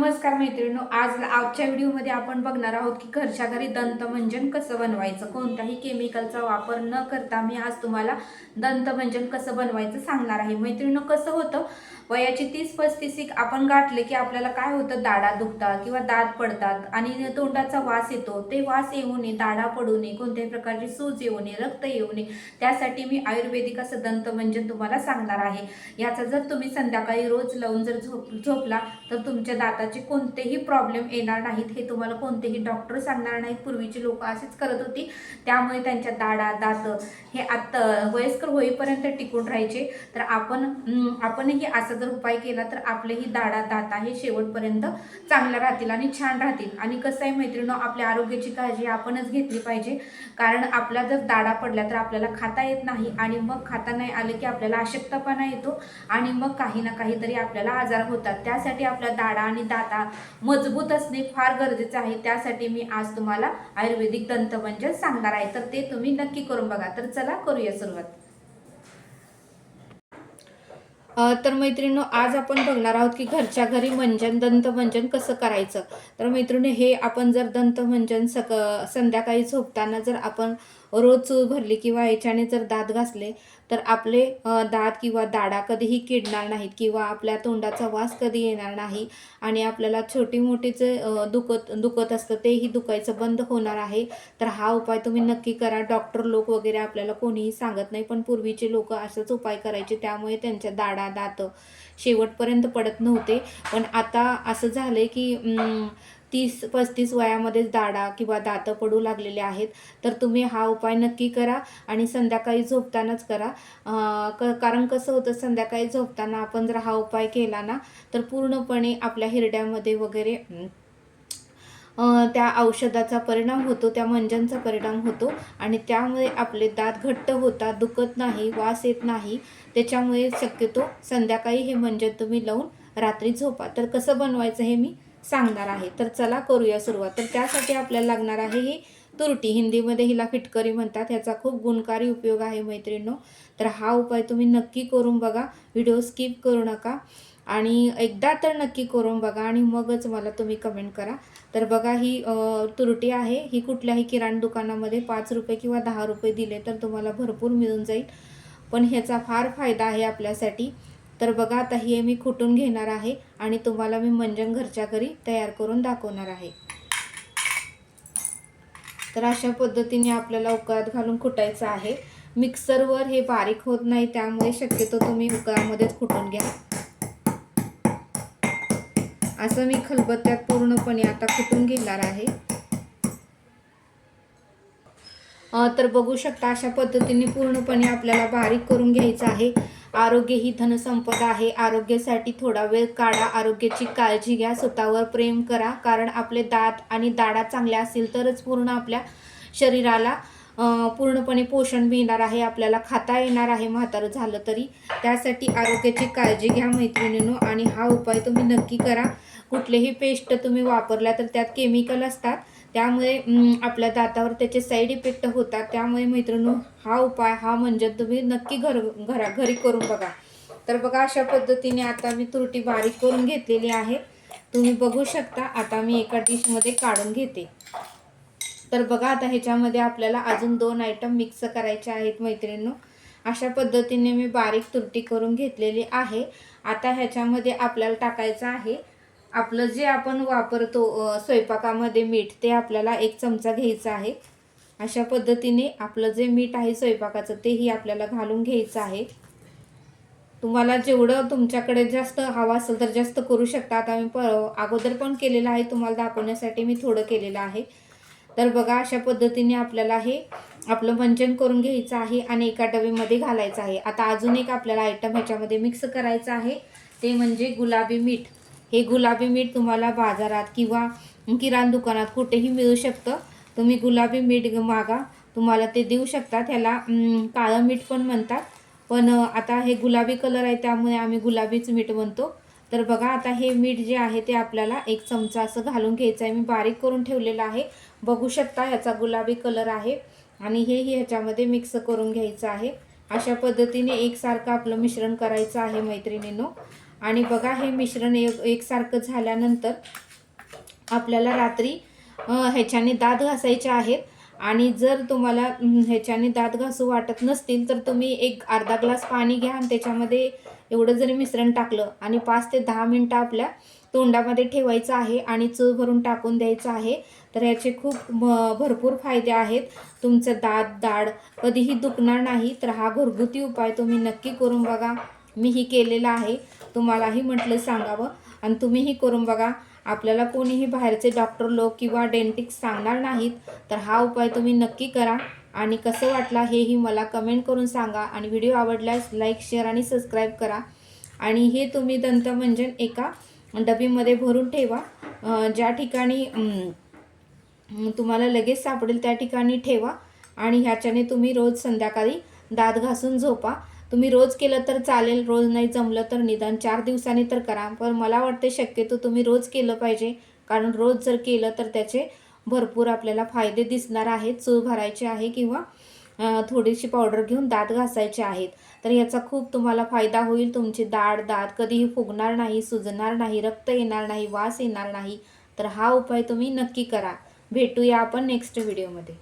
नमस्कार मैत्रिणींनो, आजच्या व्हिडिओमध्ये आपण बघणार आहोत की घरच्या घरी दंतमंजन कसं बनवायचं. कोणताही केमिकलचा वापर न करता मी आज तुम्हाला दंतमंजन कसं बनवायचं सांगणार आहे. मैत्रिणींनो, कसं होतं, वयाची 30-35 आपण गाठले की आपल्याला काय होतं, दाढा दुखतात किंवा दात पडतात आणि तोंडाचा वास येतो. ते वास येऊ नये, दाढा पडू नये, कोणत्याही प्रकारची सूज येऊ नये, रक्त येऊ नये, त्यासाठी मी आयुर्वेदिक असं दंतमंजन तुम्हाला सांगणार आहे. याचा जर तुम्ही संध्याकाळी रोज लावून जर झोपला तर तुमच्या दाताचे कोणतेही प्रॉब्लेम येणार नाहीत. हे तुम्हाला कोणतेही डॉक्टर सांगणार नाहीत. पूर्वीचे लोक असेच करत होती, त्यामुळे त्यांच्या दात हे आता वयस्कर होईपर्यंत टिकून राहायचे. तर आपणही असा जर उपाय केला तर आपलेही दात हे शेवटपर्यंत चांगल्या राहतील आणि छान राहतील. आणि कसं आहे मैत्रिणींनो, आपल्या आरोग्याची काळजी आपणच घेतली पाहिजे. कारण आपल्या जर दाढा पडल्या तर आपल्याला खाता येत नाही आणि मग खाता नाही आले की आपल्याला अशक्तपणा येतो आणि मग काही ना काहीतरी आपल्याला आजार होतात. त्यासाठी आपल्या दाढा आणि दाता मजबूत असणे फार गरजेचे आहे. त्यासाठी मी आज तुम्हाला आयुर्वेदिक दंतमंजन सांगणार आहे, तर ते तुम्ही नक्की करून बघा. तर चला करूया सुरुवात. तर मैत्रिणींनो, आज आपण बघणार आहोत की घरच्या घरी दंतमंजन कसं करायचं. तर मैत्रिणी, हे आपण जर दंतमंजन संध्याकाळी झोपताना जर आपण रोज चूळ भरली किंवा याच्याने जर दात घासले तर आपले दात किंवा दाढा कधीही किडणार नाहीत किंवा आपल्या तोंडाचा वास कधी येणार नाही आणि आपल्याला छोटी मोठी जे दुखत असतं तेही दुखायचं बंद होणार आहे. तर हा उपाय तुम्ही नक्की करा. डॉक्टर लोक वगैरे आपल्याला कोणीही सांगत नाही, पण पूर्वीचे लोक असाच उपाय करायचे, त्यामुळे त्यांच्या दात शेवटपर्यंत पडत नव्हते. पण आता असं झालंय की 30-35 वयामध्येच दाढा किंवा दात पडू लागलेले आहेत. तर तुम्ही हा उपाय नक्की करा आणि संध्याकाळी झोपतानाच करा. कारण कसं होतं, संध्याकाळी झोपताना आपण जर हा उपाय केला ना तर पूर्णपणे आपल्या हिरड्यामध्ये वगैरे त्या औषधाचा परिणाम होतो, त्या मंजनचा परिणाम होतो आणि त्यामुळे आपले दात घट्ट होतात, दुखत नाही, वास येत नाही. त्याच्यामुळे शक्यतो संध्याकाळी हे मंजन तुम्ही लावून रात्री झोपा. तर कसं बनवायचं हे मी सांगणार आहे. तर चला करूया सुरुवात. तर त्यासाठी आपल्याला लागणार आहे ही तुरटी, हिंदीमध्ये हिला फिटकरी म्हणतात. ह्याचा खूप गुणकारी उपयोग आहे मैत्रिणींनो. तर हा उपाय तुम्ही नक्की करून बघा, व्हिडिओ स्किप करू नका आणि एकदा तर नक्की करून बघा आणि मगच मला तुम्ही कमेंट करा. तर बघा, ही तुरटी आहे. ही कुठल्याही किराणा दुकानामध्ये 5 रुपये किंवा 10 रुपये दिले तर तुम्हाला भरपूर मिळून जाईल, पण ह्याचा फार फायदा आहे आपल्यासाठी. तर बघा, आता हे मी कुटून घेणार आहे आणि तुम्हाला मी मंजन घरच्या घरी तयार करून दाखवणार आहे. तर अशा पद्धतीने आपल्याला उकळात घालून कुटायचं आहे. मिक्सरवर हे बारीक होत नाही, त्यामुळे शक्यतो तुम्ही उकळामध्येच कुटून घ्या. असं मी खलबत्त्यात पूर्णपणे आता कुटून घेणार आहे. तर बघू शकता, अशा पद्धतीने पूर्णपणे आपल्याला बारीक करून घ्यायचं आहे. आरोग्य ही धनसंपदा आहे. आरोग्यासाठी थोडा वेळ काढा, आरोग्याची काळजी घ्या, स्वतःवर प्रेम करा. कारण आपले दात आणि दाढा चांगल्या असतील तरच पूर्ण आपल्या शरीराला पूर्णपणे पोषण मिळणार आहे, आपल्याला खाता येणार आहे म्हातारं झालं तरी. त्यासाठी आरोग्याची काळजी घ्या मैत्रिणींनो आणि हा उपाय तुम्ही नक्की करा. कुठलेही पेस्ट तुम्ही वापरल्या तर त्यात केमिकल असतात, त्यामुळे आपल्या दातावर त्याचे साईड इफेक्ट होतात. त्यामुळे मैत्रिणींनो, हा उपाय म्हणजे तुम्ही नक्की घरी करून बघा. तर बघा, अशा पद्धतीने आता मी तुरटी बारीक करून घेतलेली आहे, तुम्ही बघू शकता. आता मी एका डिशमध्ये काढून घेते. तर बघा, आता ह्याच्यामध्ये आपल्याला अजून 2 आयटम मिक्स करायचे आहेत मैत्रिणींनो. अशा पद्धतीने मी बारीक तुरटी करून घेतलेली आहे. आता ह्याच्यामध्ये आपल्याला टाकायचं आहे आपलं जे आपण वापरतो स्वयंपाकामध्ये मीठ, ते आपल्याला 1 चमचा घ्यायचं आहे. अशा पद्धतीने आपलं जे मीठ आहे स्वयंपाकाचं तेही आपल्याला घालून घ्यायचं आहे. तुम्हाला जेवढं तुमच्याकडे जास्त हवं असेल तर जास्त करू शकता. आता मी अगोदर पण केलेलं आहे, तुम्हाला दाखवण्यासाठी मी थोडं केलेलं आहे. तर बघा, अशा पद्धतीने आपल्याला हे आपलं मंजन करून घ्यायचं आहे आणि एका डब्यामध्ये घालायचं आहे. आता अजून एक आपल्याला आयटम ह्याच्यामध्ये मिक्स करायचं आहे, ते म्हणजे गुलाबी मीठ. हे गुलाबी मीठ तुम्हाला बाजारात किंवा किराणा दुकानात कुठेही मिळू शकतं. तुम्ही गुलाबी मीठ मागा, तुम्हाला ते देऊ शकतात. ह्याला काळं मीठ पण म्हणतात, पण आता हे गुलाबी कलर आहे त्यामुळे आम्ही गुलाबीच मीठ म्हणतो. तर बघा, आता हे मीठ जे आहे ते आपल्याला 1 चमचा असं घालून घ्यायचं आहे. मी बारीक करून ठेवलेलं आहे, बघू शकता. ह्याचा गुलाबी कलर आहे आणि हेही ह्याच्यामध्ये मिक्स करून घ्यायचं आहे. अशा पद्धतीने एकसारखं आपलं मिश्रण करायचं आहे मैत्रिणींनो. आणि बघा हे मिश्रण एकसारखं झाल्यानंतर आपल्याला रात्री ह्याच्याने दात घासायचे आहेत. आणि जर तुम्हाला ह्याच्याने दात घासू वाटत नसतील तर तुम्ही एक अर्धा ग्लास पाणी घ्या आणि त्याच्यामध्ये एवढं जरी मिश्रण टाकलं आणि 5 ते 10 मिनटं आपल्या तोंडामध्ये ठेवायचं आहे आणि चव भरून टाकून द्यायचं आहे. तर याचे खूप भरपूर फायदे आहेत. तुमचं दाढ कधीही दुखणार नाही. तर हा घरगुती उपाय तुम्ही नक्की करून बघा. मीही केलेला आहे, तुम्हालाही म्हटलं सांगावं आणि तुम्हीही करून बघा. आपल्याला कोणीही बाहेरचे डॉक्टर लोक किंवा डेंटिस्ट सांगणार नाहीत. तर हा उपाय तुम्ही नक्की करा आणि कसं वाटला हेही मला कमेंट करून सांगा. आणि व्हिडिओ आवडल्यास लाईक, शेअर आणि सबस्क्राईब करा. आणि हे तुम्ही दंतमंजन एका डबीमध्ये भरून ठेवा. ज्या ठिकाणी तुम्हाला लगेच सापडेल त्या ठिकाणी ठेवा आणि ह्याच्याने तुम्ही रोज संध्याकाळी दात घासून झोपा. तुम्ही रोज केलं तर चालेल, रोज नाही जमलं तर निदान 4 दिवसांनी तर करा. पण मला वाटते शक्यतो तुम्ही रोज केलं पाहिजे, कारण रोज जर केलं तर त्याचे भरपूर आपल्याला फायदे दिसणार आहेत. चूळ भरायचे आहे किंवा थोडीशी पावडर घेऊन दात घासायचे आहेत. तर याचा खूप तुम्हाला फायदा होईल. तुमची दात कधीही फुगणार नाही, सुजणार नाही, रक्त येणार नाही, वास येणार नाही. तर हा उपाय तुम्ही नक्की करा. भेटूया आपण नेक्स्ट व्हिडिओमध्ये.